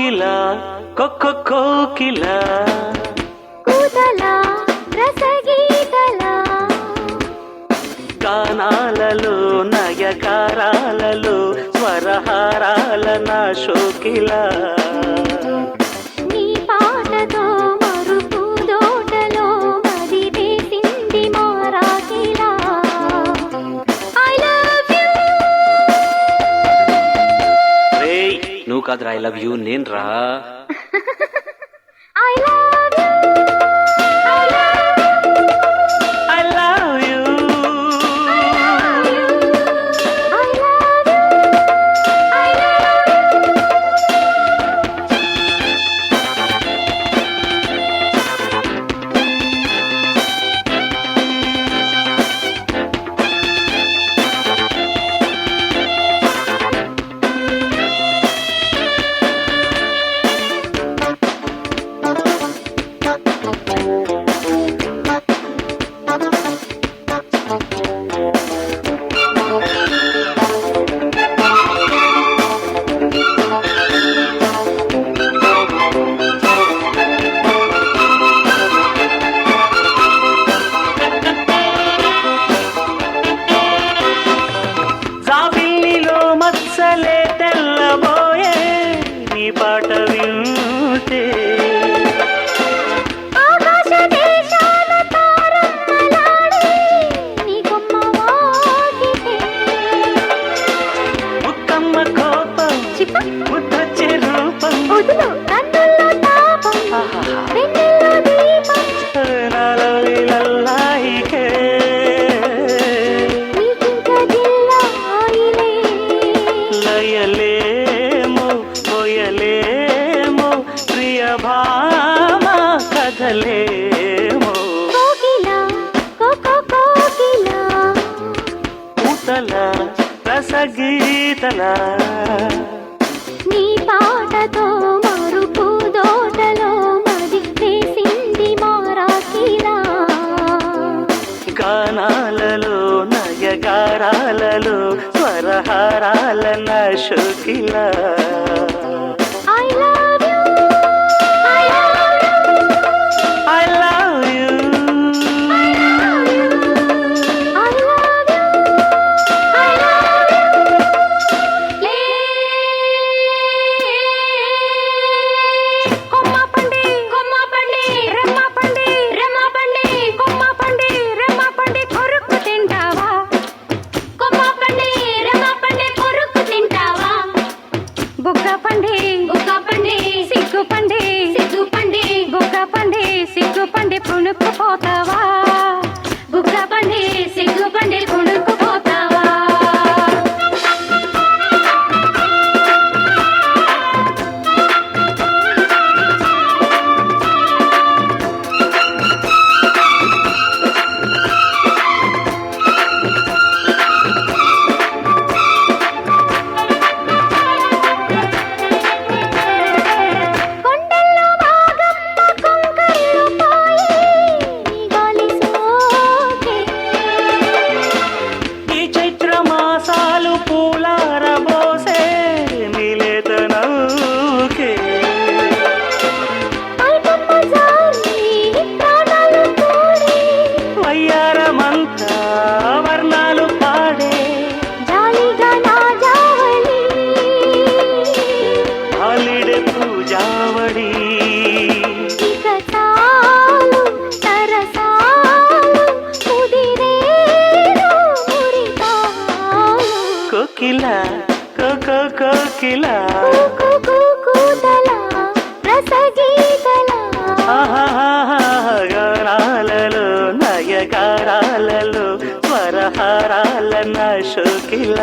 కోకిల కోకిల కూతల రసగీతల గానాలలో నయకారాలలో స్వరహారాల నా శోకిల నీ పాటతో మరుపు దోటలో మది వేసింది మారాకిలా ఐ లవ్ యూ రేయ్ నువ్వు కాదురా ఐ లవ్ యూ నేను రా I love you I love you మత్సలే తెల్లబోయే నీ పాట వింటే ఆకాశ దేశాల తారమ్మలాడే నీ కొమ్మ వాకితే ముక్కమ్మ కోపం ముద్దొచ్చే రూపం వదులు కన్నుల్లో తాపం వెన్నెల్లో దీపం నాలో లల్లాయికే నీకింక దిల్లాయిలే లయలేమో పోయలేమో ప్రియ భామ కథలేమో కోకిల కోకిల పూతల రసగీతల నీ పాటతో మరుపు దోటలో మది వేసింది మారాకిలా గానాలలో నయగారాలలో స్వరహారాల నా శోకిల I love you I love you I love you I love you I love you I love you కొమ్మ పండి రెమ్మ పండి కొమ్మ పండి రెమ్మ పండి కొరుకు తింటావా కొమ్మ పండి రెమ్మ పండి కొరుకు తింటావా బుగ్గ పండి సిగ్గు పండి బుగ్గ పండి సిగ్గు పండి పుణుకు పోతావా బుగ్గ పండి సిగ్గు పండి పుణుకు పోతావా కొండల్లో వాగమ్మ కొంకర్లు పోయి నీ గాలి సోకే ఈ చైత్ర మాసాలు పూలారబోసే నిలేత నౌకే పైకమ్మ జారి ప్రాణాలు తోడి వయ్యారమంతా వర్ణాలు పాడే జాలిగా నా జావళి హాలిడే పూజావడి ఇక చాలు సరసాలు ముదిరేను మురిపాలు కోకిల కోకిల కూతల రసగీతల గానాలలో నయగారాలలో స్వరహారాల నా శోకిల